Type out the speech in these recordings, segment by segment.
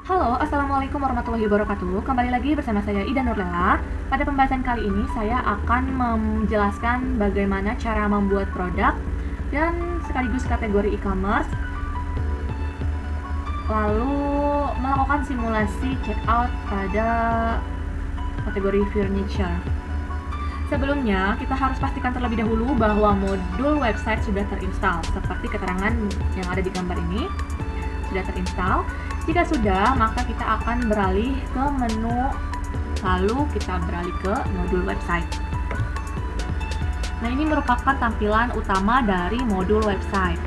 Halo, Assalamualaikum warahmatullahi wabarakatuh. Kembali lagi bersama saya Ida Nurlela. Pada pembahasan kali ini saya akan menjelaskan bagaimana cara membuat produk dan sekaligus kategori e-commerce, lalu melakukan simulasi checkout pada kategori furniture. Sebelumnya, kita harus pastikan terlebih dahulu bahwa modul website sudah terinstall, seperti keterangan yang ada di gambar ini. Sudah terinstall. Jika sudah, maka kita akan beralih ke menu, lalu kita beralih ke modul website. Nah, ini merupakan tampilan utama dari modul website.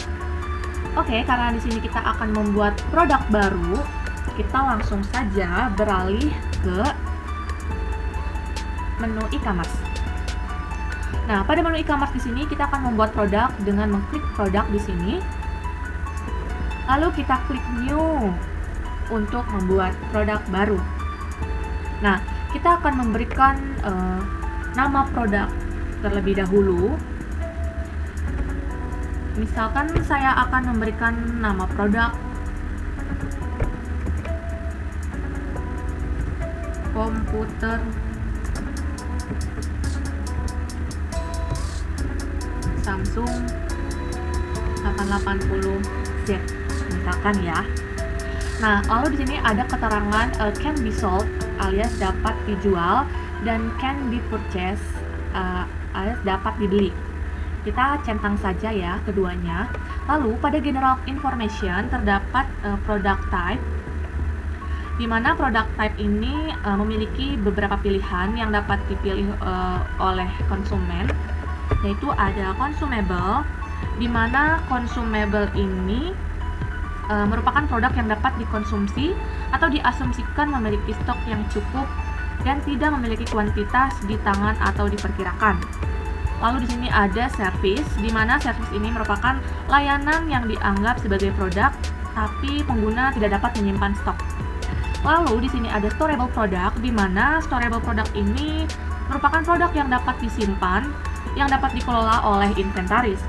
Oke, karena di sini kita akan membuat produk baru, kita langsung saja beralih ke menu e-commerce. Nah, pada menu e-commerce di sini kita akan membuat produk dengan mengklik produk di sini. Lalu kita klik new untuk membuat produk baru. Nah, kita akan memberikan nama produk terlebih dahulu. Misalkan saya akan memberikan nama produk komputer Samsung 880Z, misalkan ya. Nah, lalu di sini ada keterangan can be sold alias dapat dijual dan can be purchased alias dapat dibeli. Kita centang saja ya keduanya. Lalu pada general information terdapat product type, di mana product type ini memiliki beberapa pilihan yang dapat dipilih oleh konsumen, yaitu ada consumable, di mana consumable ini merupakan produk yang dapat dikonsumsi atau diasumsikan memiliki stok yang cukup dan tidak memiliki kuantitas di tangan atau diperkirakan. Lalu di sini ada service, di mana service ini merupakan layanan yang dianggap sebagai produk, tapi pengguna tidak dapat menyimpan stok. Lalu di sini ada storable product, di mana storable product ini merupakan produk yang dapat disimpan, yang dapat dikelola oleh inventaris.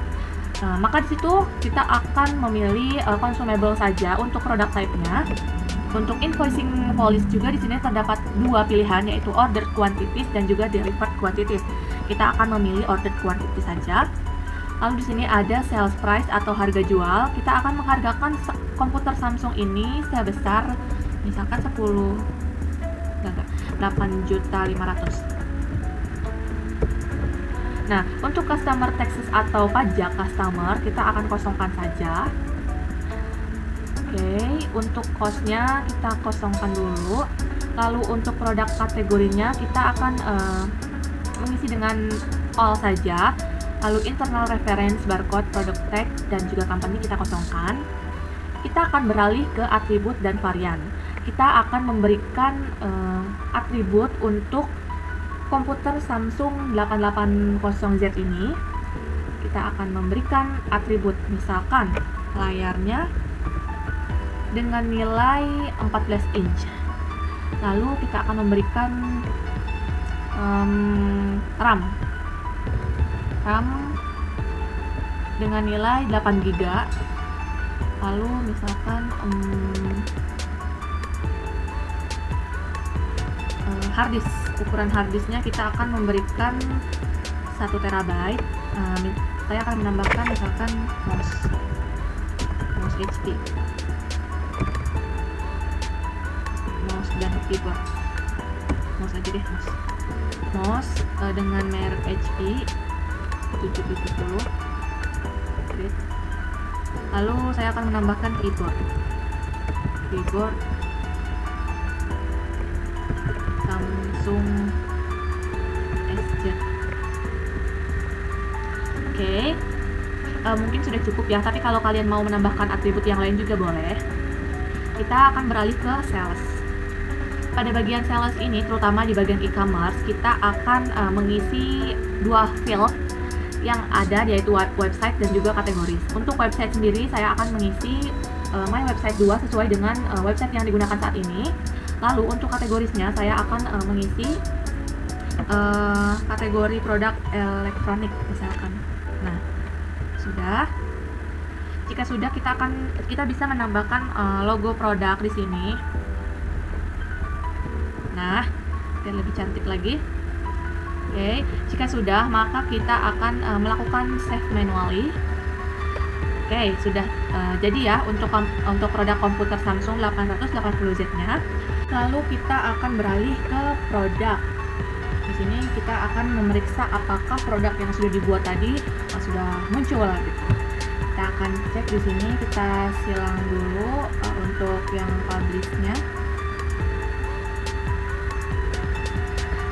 Nah, maka di situ kita akan memilih consumable saja untuk produk type-nya. Untuk invoicing policy juga di sini terdapat dua pilihan, yaitu order quantities dan juga delivered quantities. Kita akan memilih order quantity saja. Lalu di sini ada sales price atau harga jual. Kita akan menghargakan komputer Samsung ini sebesar misalkan 8.500.000. Nah, untuk customer taxes atau pajak customer, kita akan kosongkan saja. Oke, untuk cost-nya kita kosongkan dulu. Lalu untuk produk kategorinya kita akan mengisi dengan all saja. Lalu internal reference, barcode, product tag, dan juga company kita kosongkan. Kita akan beralih ke atribut dan varian. Kita akan memberikan atribut untuk komputer Samsung 880Z ini. Kita akan memberikan atribut, misalkan layarnya dengan nilai 14 inch. Lalu kita akan memberikan RAM dengan nilai 8 GB. Lalu misalkan harddisk, ukuran harddisknya kita akan memberikan 1 TB. Saya akan menambahkan misalkan mouse HP, mouse dan keyboard, mouse aja deh, mouse dengan merek HP 770. Lalu saya akan menambahkan keyboard Samsung SZ. Oke. Mungkin sudah cukup ya, tapi kalau kalian mau menambahkan atribut yang lain juga boleh. Kita akan beralih ke sales. Pada bagian sales ini, terutama di bagian e-commerce, kita akan mengisi dua field yang ada, yaitu website dan juga kategori. Untuk website sendiri, saya akan mengisi my website 2 sesuai dengan website yang digunakan saat ini. Lalu untuk kategorisnya saya akan mengisi kategori produk elektronik misalkan. Nah, sudah. Jika sudah, kita bisa menambahkan logo produk di sini. Nah, biar lebih cantik lagi. Oke, jika sudah, maka kita akan melakukan save manually. Oke, sudah jadi ya untuk produk komputer Samsung 880Z-nya. Lalu kita akan beralih ke produk. Di sini kita akan memeriksa apakah produk yang sudah dibuat tadi sudah muncul gitu. Kita akan cek di sini, kita silang dulu untuk yang publish-nya.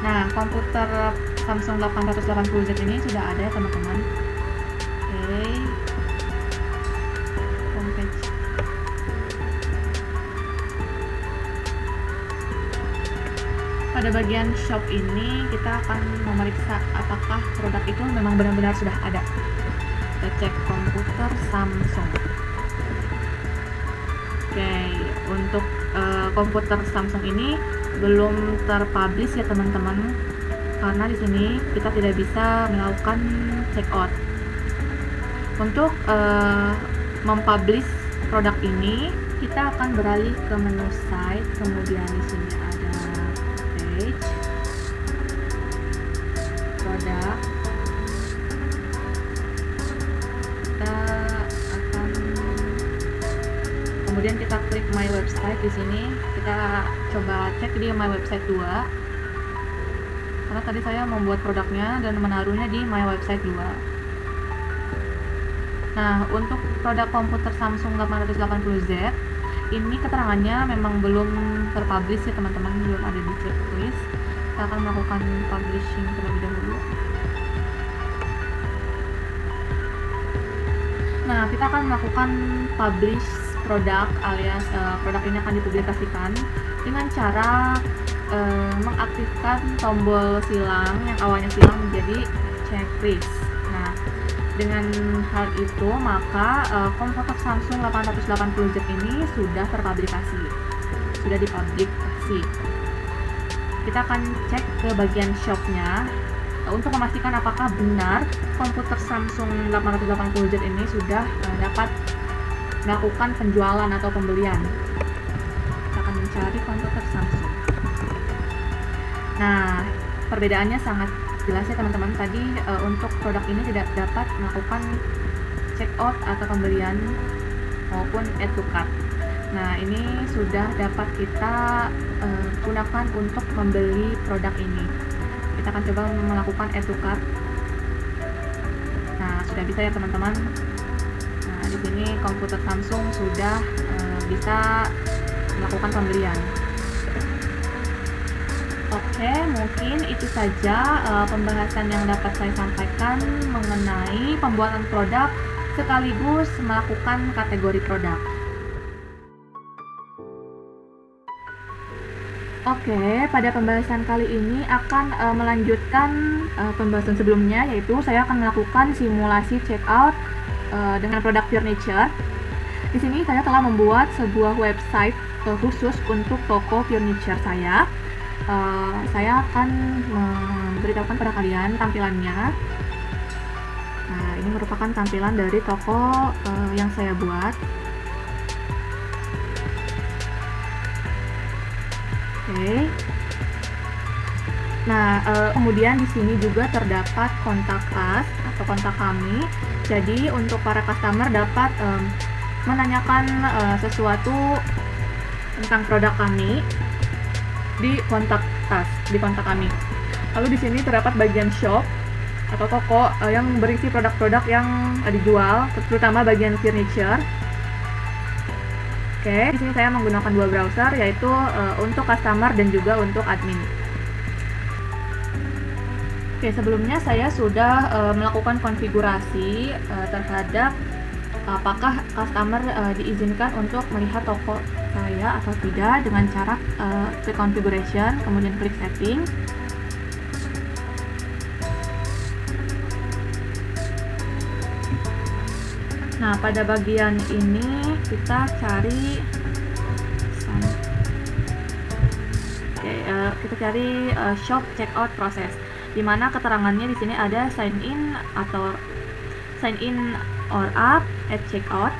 Nah, komputer Samsung 880Z ini sudah ada ya teman-teman. Oke, homepage. Pada bagian shop ini kita akan memeriksa apakah produk itu memang benar-benar sudah ada. Kita cek komputer Samsung. Oke, untuk komputer Samsung ini belum terpublish ya teman-teman, karena di sini kita tidak bisa melakukan check out. Untuk mempublish produk ini, kita akan beralih ke menu site, kemudian di sini ada page, produk. Kita akan kemudian kita klik my website. Di sini kita coba cek di my website 2, karena tadi saya membuat produknya dan menaruhnya di my website 2. Nah, untuk produk komputer Samsung 880Z ini keterangannya memang belum terpublish ya teman-teman, belum ada di checklist. Kita akan melakukan publishing terlebih dahulu. Nah, kita akan melakukan publish produk, alias produk ini akan dipublikasikan dengan cara mengaktifkan tombol silang yang awalnya silang menjadi checklist. Nah, dengan hal itu maka komputer Samsung 880Z ini sudah terpublikasi, sudah dipublikasi. Kita akan cek ke bagian shopnya untuk memastikan apakah benar komputer Samsung 880Z ini sudah dapat melakukan penjualan atau pembelian. Kita akan mencari komputer Samsung. Nah, perbedaannya sangat jelas ya teman-teman. Tadi untuk produk ini tidak dapat melakukan check out atau pembelian maupun add to cart. Nah, ini sudah dapat kita gunakan untuk membeli produk ini. Kita akan coba melakukan add to cart. Nah, sudah bisa ya teman-teman. Nah, di sini komputer Samsung sudah bisa melakukan pembelian. Oke, mungkin itu saja pembahasan yang dapat saya sampaikan mengenai pembuatan produk sekaligus melakukan kategori produk. Oke, pada pembahasan kali ini akan melanjutkan pembahasan sebelumnya, yaitu saya akan melakukan simulasi checkout dengan produk furniture. Di sini saya telah membuat sebuah website khusus untuk toko furniture saya. Saya akan memberitahukan pada kalian tampilannya. Nah, ini merupakan tampilan dari toko yang saya buat. Oke. Nah, kemudian di sini juga terdapat kontak us atau kontak kami. Jadi untuk para customer dapat menanyakan sesuatu tentang produk kami di kontak us, di kontak kami. Lalu di sini terdapat bagian shop atau toko yang berisi produk-produk yang dijual, terutama bagian furniture. Oke, di sini saya menggunakan dua browser, yaitu untuk customer dan juga untuk admin. Oke, sebelumnya saya sudah melakukan konfigurasi terhadap apakah customer diizinkan untuk melihat toko saya atau tidak dengan cara klik configuration, kemudian klik setting. Nah, pada bagian ini kita cari kita cari shop checkout process, di mana keterangannya di sini ada sign in or up at checkout,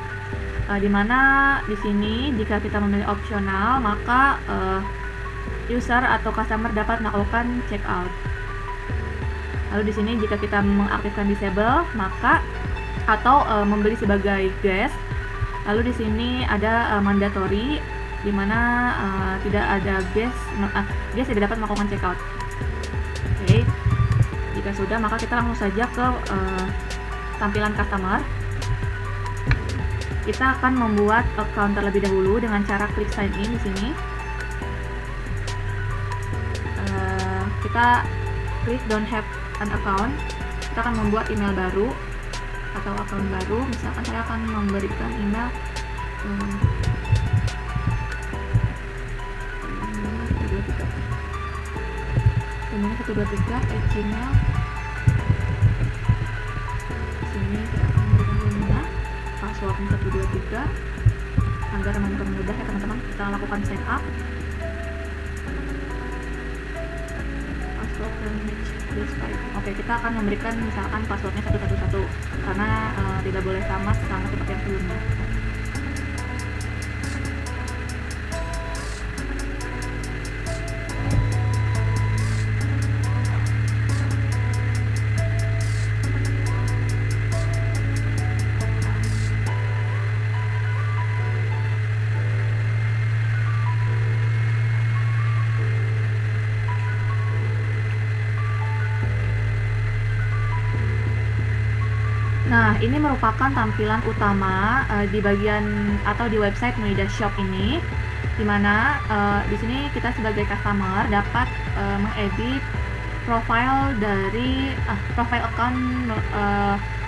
di mana di sini jika kita memilih opsional maka user atau customer dapat melakukan checkout. Lalu di sini jika kita mengaktifkan disable, maka atau membeli sebagai guest. Lalu di sini ada mandatory, di mana tidak ada guest tidak dapat melakukan checkout. Oke. Jika sudah, maka kita langsung saja ke tampilan customer. Kita akan membuat account terlebih dahulu dengan cara klik sign in di sini. Kita klik don't have an account. Kita akan membuat email baru atau akun baru. Misalkan saya akan memberikan email 123@gmail. Di sini saya akan memberikan email password 123 agar mempermudah ya teman-teman kita lakukan sign up. Password dan match this file. Oke, kita akan memberikan misalkan passwordnya 111 karena tidak boleh sama seperti yang sebelumnya. Nah, ini merupakan tampilan utama di bagian atau di website Nuida Shop ini, dimana di sini kita sebagai customer dapat mengedit profile dari profile account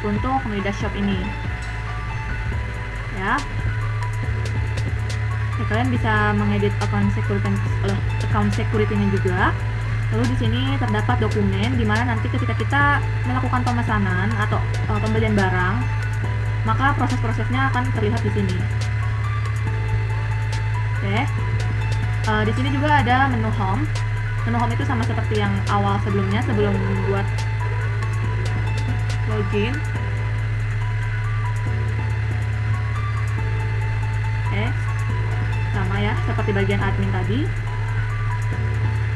untuk Nuida Shop ini. Ya, kalian bisa mengedit account security-nya juga. Lalu di sini terdapat dokumen di mana nanti ketika kita melakukan pemesanan atau pembelian barang, maka proses-prosesnya akan terlihat di sini. Oke. Di sini juga ada menu home. Menu home itu sama seperti yang awal sebelumnya, sebelum membuat login. Oke. Sama ya, seperti bagian admin tadi.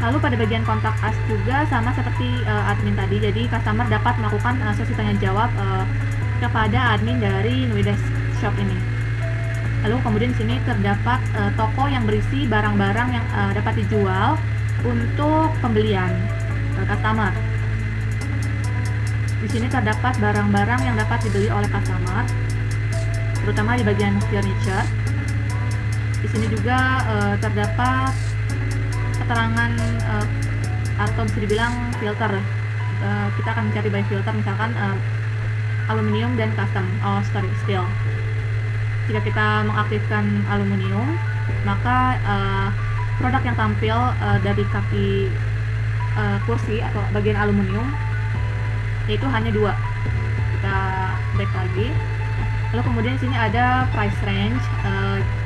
Lalu pada bagian kontak us juga sama seperti admin tadi, jadi customer dapat melakukan sesi tanya jawab kepada admin dari Nuida Shop ini. Lalu kemudian di sini terdapat toko yang berisi barang-barang yang dapat dijual untuk pembelian customer. Di sini terdapat barang-barang yang dapat dibeli oleh customer, terutama di bagian furniture. Di sini juga terdapat keterangan atau bisa dibilang filter. Kita akan mencari by filter, misalkan aluminium dan custom steel. Jika kita mengaktifkan aluminium, maka produk yang tampil dari kaki kursi atau bagian aluminium yaitu hanya 2. Kita back lagi. Lalu kemudian di sini ada price range.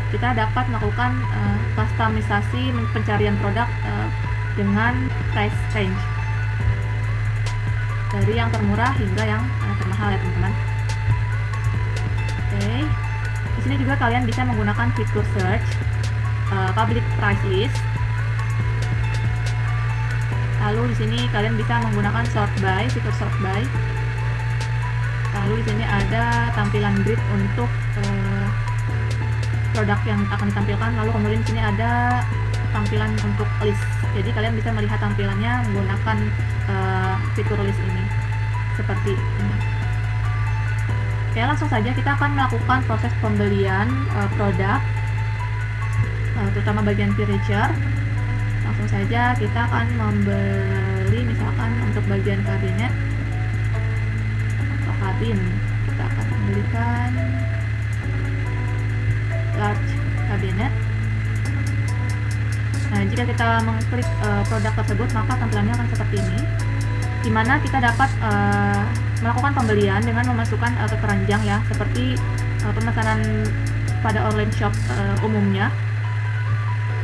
Kita dapat melakukan customisasi pencarian produk dengan price range dari yang termurah hingga yang termahal ya teman-teman. Oke. Di sini juga kalian bisa menggunakan fitur search, public price list. Lalu di sini kalian bisa menggunakan sort by, fitur sort by. Lalu di sini ada tampilan grid untuk produk yang akan ditampilkan. Lalu kemudian di sini ada tampilan untuk list. Jadi kalian bisa melihat tampilannya menggunakan fitur list ini seperti ini. Oke, langsung saja kita akan melakukan proses pembelian produk, terutama bagian furniture. Langsung saja kita akan membeli misalkan untuk bagian kabinet atau kabin. Kita akan membelikan large cabinet. Nah, jika kita mengklik produk tersebut, maka tampilannya akan seperti ini, dimana kita dapat melakukan pembelian dengan memasukkan keranjang ya, seperti pemesanan pada online shop umumnya.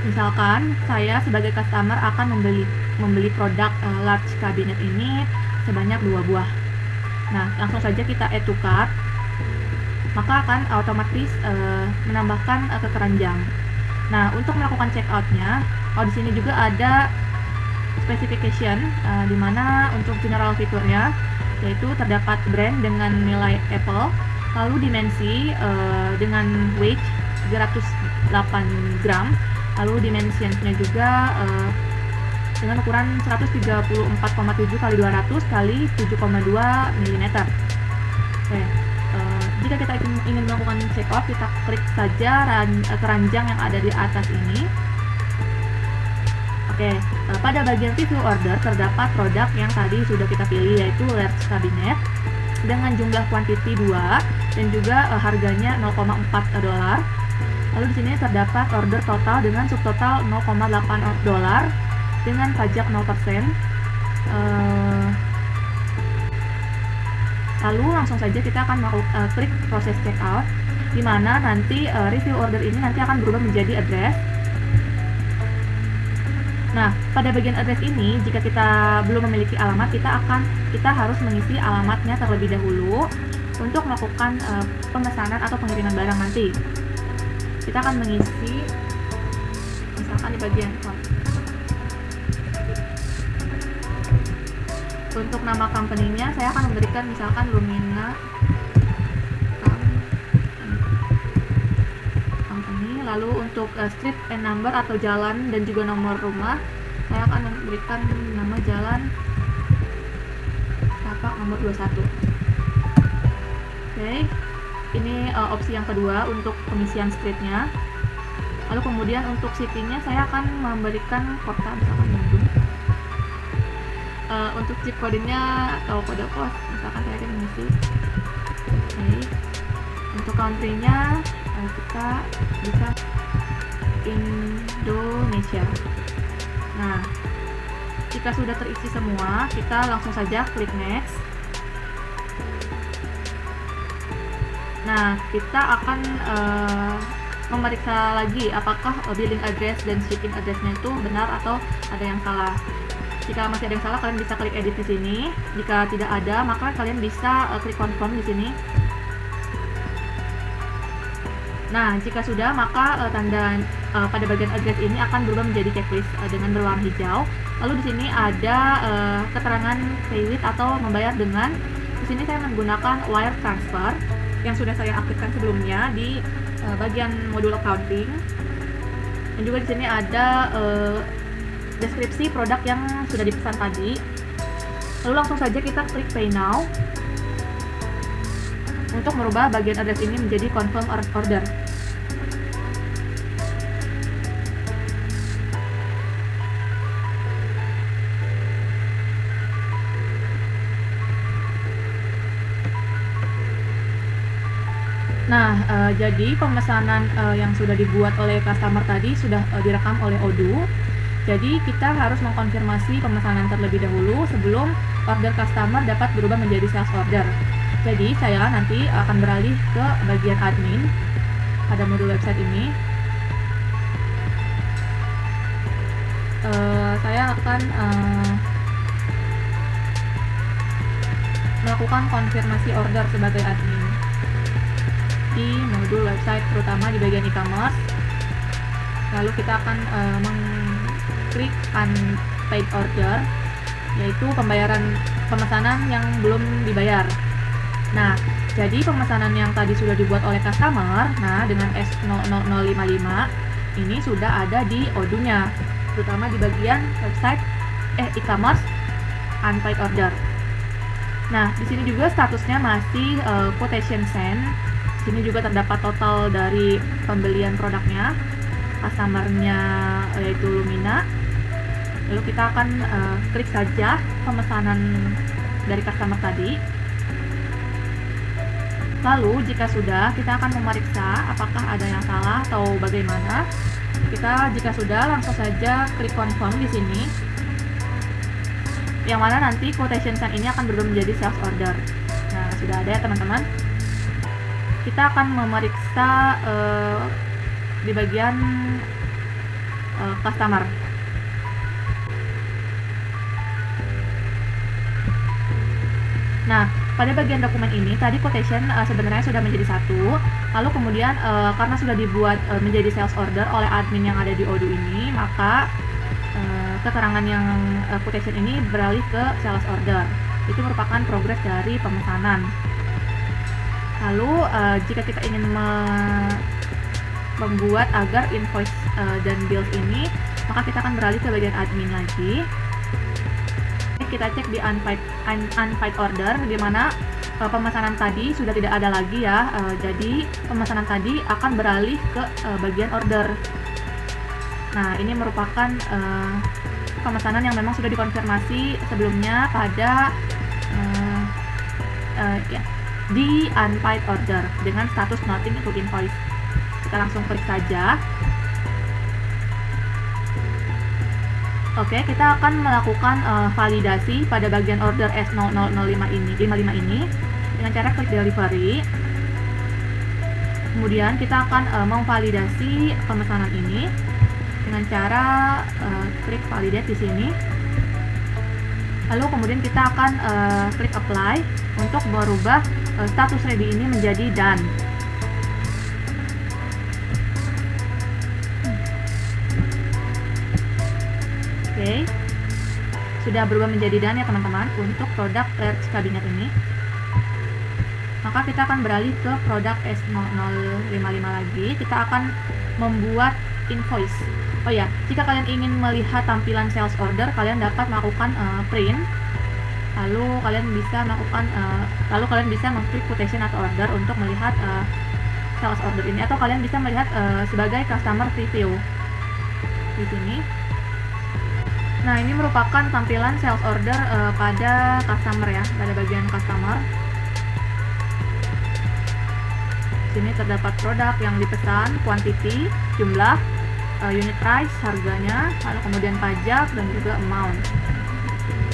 Misalkan saya sebagai customer akan membeli produk large cabinet ini sebanyak 2 buah. Nah, langsung saja kita add to cart, maka akan otomatis menambahkan ke keranjang. Nah, untuk melakukan checkout-nya, Oh, di sini juga ada specification, di mana untuk general fiturnya yaitu terdapat brand dengan nilai Apple, lalu dimensi dengan weight 308 gram, lalu dimensionsnya juga dengan ukuran 134,7 kali 200 kali 7,2 mm. Oke, jika kita ingin melakukan check off, kita klik saja keranjang yang ada di atas ini. Oke, pada bagian review order terdapat produk yang tadi sudah kita pilih, yaitu large cabinet dengan jumlah quantity 2 dan juga harganya $0,4. Lalu di sini terdapat order total dengan subtotal $0,8 dengan pajak 0%. Lalu langsung saja kita akan klik proses checkout, di mana nanti review order ini nanti akan berubah menjadi address. Nah, pada bagian address ini, jika kita belum memiliki alamat, kita harus mengisi alamatnya terlebih dahulu untuk melakukan pemesanan atau pengiriman barang nanti. Kita akan mengisi, misalkan di bagian untuk nama company-nya, saya akan memberikan misalkan Lumina Company. Lalu untuk street and number atau jalan dan juga nomor rumah, saya akan memberikan nama jalan tapak nomor 21. Oke, ini opsi yang kedua untuk pengisian streetnya. Lalu kemudian untuk city-nya saya akan memberikan kota, misalkan Bandung. Untuk zip kodenya atau kode pos, misalkan saya akan mengisi. Oke. Untuk country-nya kita bisa Indonesia. Nah, jika sudah terisi semua, kita langsung saja klik next. Nah, kita akan memeriksa lagi apakah billing address dan shipping address-nya itu benar atau ada yang salah. Jika masih ada yang salah, kalian bisa klik edit di sini. Jika tidak ada, maka kalian bisa klik confirm di sini. Nah, jika sudah, maka tanda pada bagian address ini akan berubah menjadi checklist dengan berwarna hijau. Lalu di sini ada keterangan pay with atau membayar dengan. Di sini saya menggunakan wire transfer yang sudah saya aktifkan sebelumnya di bagian modul accounting. Dan juga di sini ada deskripsi produk yang sudah dipesan tadi. Lalu langsung saja kita klik pay now untuk merubah bagian address ini menjadi confirm order. Nah, jadi pemesanan yang sudah dibuat oleh customer tadi sudah direkam oleh Odoo. Jadi kita harus mengkonfirmasi pemesanan terlebih dahulu sebelum order customer dapat berubah menjadi sales order. Jadi saya nanti akan beralih ke bagian admin pada modul website ini. Saya akan melakukan konfirmasi order sebagai admin di modul website, terutama di bagian e-commerce. Lalu kita akan mengklik unpaid order, yaitu pemesanan yang belum dibayar. Nah, jadi pemesanan yang tadi sudah dibuat oleh customer, nah dengan S00055 ini sudah ada di Odoo-nya, terutama di bagian website e-commerce unpaid order. Nah, di sini juga statusnya masih quotation send. Di sini juga terdapat total dari pembelian produknya, customer-nya yaitu Lumina. Lalu kita akan klik saja pemesanan dari customer tadi. Lalu jika sudah, kita akan memeriksa apakah ada yang salah atau bagaimana. Kita jika sudah, langsung saja klik confirm di sini. Yang mana nanti quotation send ini akan berubah menjadi sales order. Nah, sudah ada ya teman-teman. Kita akan memeriksa di bagian customer. Nah, pada bagian dokumen ini tadi quotation sebenarnya sudah menjadi satu, Lalu kemudian karena sudah dibuat menjadi sales order oleh admin yang ada di Odoo ini, maka keterangan yang quotation ini beralih ke sales order. Itu merupakan progres dari pemesanan. Lalu jika kita ingin membuat agar invoice dan bills ini, maka kita akan beralih ke bagian admin lagi. Kita cek di unpaid order, di mana pemesanan tadi sudah tidak ada lagi ya. Jadi pemesanan tadi akan beralih ke bagian order. Nah, ini merupakan pemesanan yang memang sudah dikonfirmasi sebelumnya pada di unpaid order dengan status nothing to invoice. Kita langsung klik saja. Oke, kita akan melakukan validasi pada bagian order S0005 ini, 55 ini dengan cara klik delivery. Kemudian kita akan memvalidasi pemesanan ini dengan cara klik validate di sini. Lalu kemudian kita akan klik apply untuk merubah status ready ini menjadi done. Oke, sudah berubah menjadi done ya teman-teman untuk produk large cabinet ini. Maka kita akan beralih ke produk S0055 lagi. Kita akan membuat invoice. Oh ya, jika kalian ingin melihat tampilan sales order, kalian dapat melakukan print. Lalu kalian bisa mengklik quotation atau order untuk melihat sales order ini, atau kalian bisa melihat sebagai customer preview di sini. Nah, ini merupakan tampilan sales order pada customer ya, pada bagian customer. Sini terdapat produk yang dipesan, quantity, jumlah, unit price, harganya, lalu kemudian pajak dan juga amount.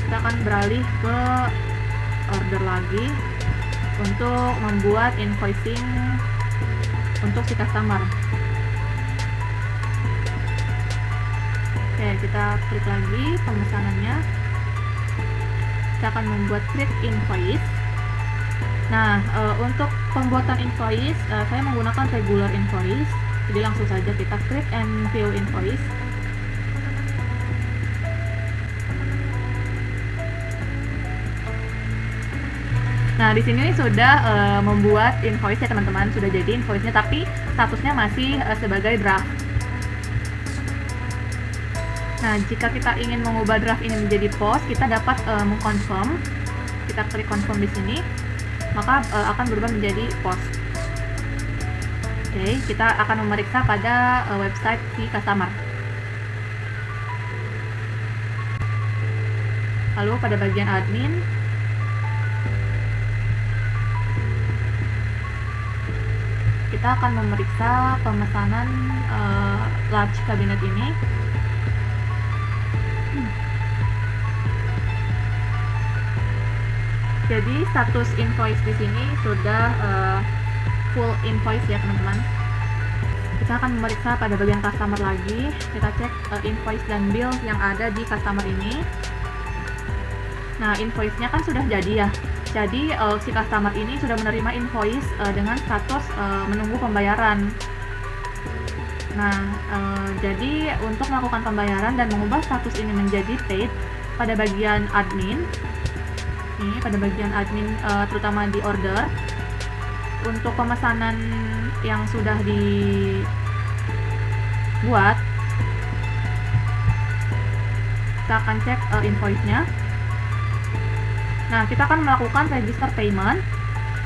Kita akan beralih ke order lagi untuk membuat invoicing untuk si customer. Oke, kita klik lagi pemesanannya. Kita akan membuat create invoice. Nah, untuk pembuatan invoice, saya menggunakan regular invoice. Jadi langsung saja kita klik and view invoice. Nah, di sini sudah membuat invoice ya teman-teman, sudah jadi invoice-nya, tapi statusnya masih sebagai draft. Nah, jika kita ingin mengubah draft ini menjadi post, kita dapat mengconfirm. Kita klik confirm di sini, maka akan berubah menjadi post. Oke, kita akan memeriksa pada website si customer. Lalu pada bagian admin, kita akan memeriksa pemesanan large cabinet ini. Jadi status invoice di sini sudah full invoice ya teman-teman. Kita akan memeriksa pada bagian customer lagi. Kita cek invoice dan bill yang ada di customer ini. Nah, invoice-nya kan sudah jadi ya. Jadi si customer ini sudah menerima invoice dengan status menunggu pembayaran. Nah, jadi untuk melakukan pembayaran dan mengubah status ini menjadi paid pada bagian admin. Ini pada bagian admin terutama di order, untuk pemesanan yang sudah dibuat, kita akan cek invoice-nya. Nah, kita akan melakukan register payment,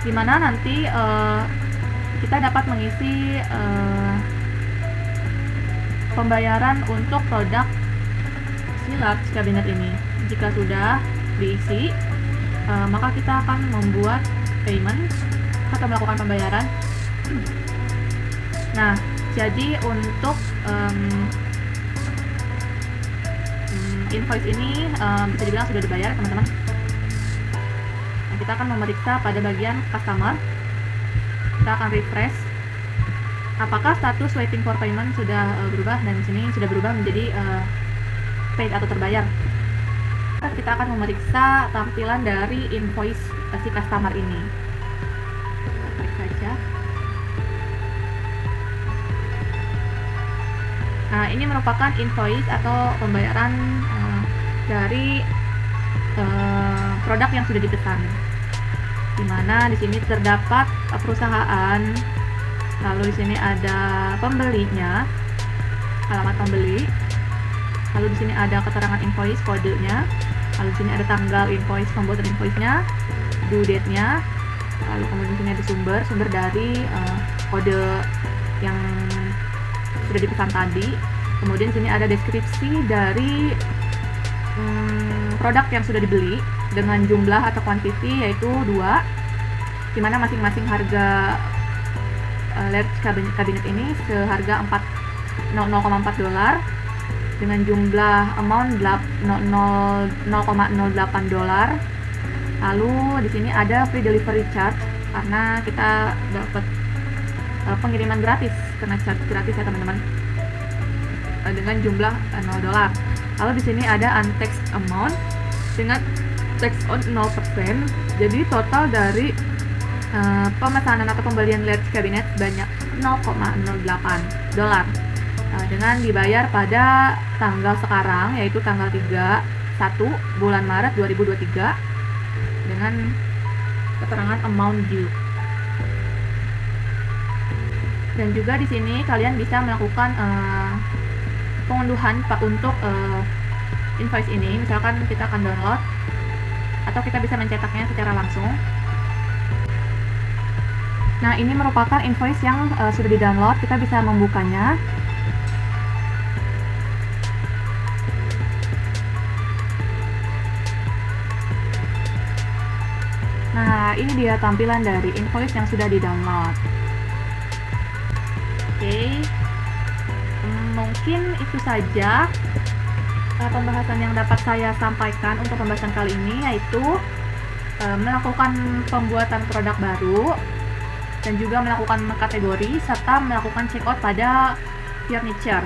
di mana nanti kita dapat mengisi pembayaran untuk produk si large cabinet ini. Jika sudah diisi, maka kita akan membuat payment atau melakukan pembayaran. Nah, jadi untuk invoice ini bisa dibilang sudah dibayar teman-teman. Nah, kita akan memeriksa pada bagian customer. Kita akan refresh apakah status waiting for payment sudah berubah, dan di sini sudah berubah menjadi paid atau terbayar. Kita akan memeriksa tampilan dari invoice si customer ini. Klik saja. ini merupakan invoice atau pembayaran dari produk yang sudah dipesan, dimana di sini terdapat perusahaan, lalu di sini ada pembelinya, alamat pembeli, lalu di sini ada keterangan invoice, kodenya, lalu di sini ada tanggal invoice, pembuatan invoice-nya, due date-nya, lalu kemudian di sini ada sumber dari kode yang sudah dipesan tadi. Kemudian di sini ada deskripsi dari produk yang sudah dibeli dengan jumlah atau quantity yaitu 2, dimana masing-masing harga large cabinet ini seharga $0,4 dengan jumlah amount $0,08. Lalu di sini ada free delivery charge karena kita dapat pengiriman gratis, kena charge gratis ya teman-teman, dengan jumlah $0. Lalu di sini ada untaxed amount dengan tax on 0%. Jadi total dari pemesanan atau pembelian large cabinet sebanyak $0,08 dengan dibayar pada tanggal sekarang, yaitu tanggal 31 bulan Maret 2023 dengan keterangan amount due. Dan juga di sini kalian bisa melakukan pengunduhan untuk invoice ini. Misalkan kita akan download atau kita bisa mencetaknya secara langsung. Nah, ini merupakan invoice yang sudah di-download. Kita bisa membukanya. Nah, ini dia tampilan dari invoice yang sudah di-download. Oke. Mungkin itu saja pembahasan yang dapat saya sampaikan untuk pembahasan kali ini, yaitu melakukan pembuatan produk baru dan juga melakukan kategori serta melakukan checkout pada furniture.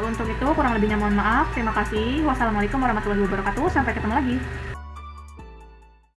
Untuk itu kurang lebihnya mohon maaf. Terima kasih. Wassalamualaikum warahmatullahi wabarakatuh. Sampai ketemu lagi.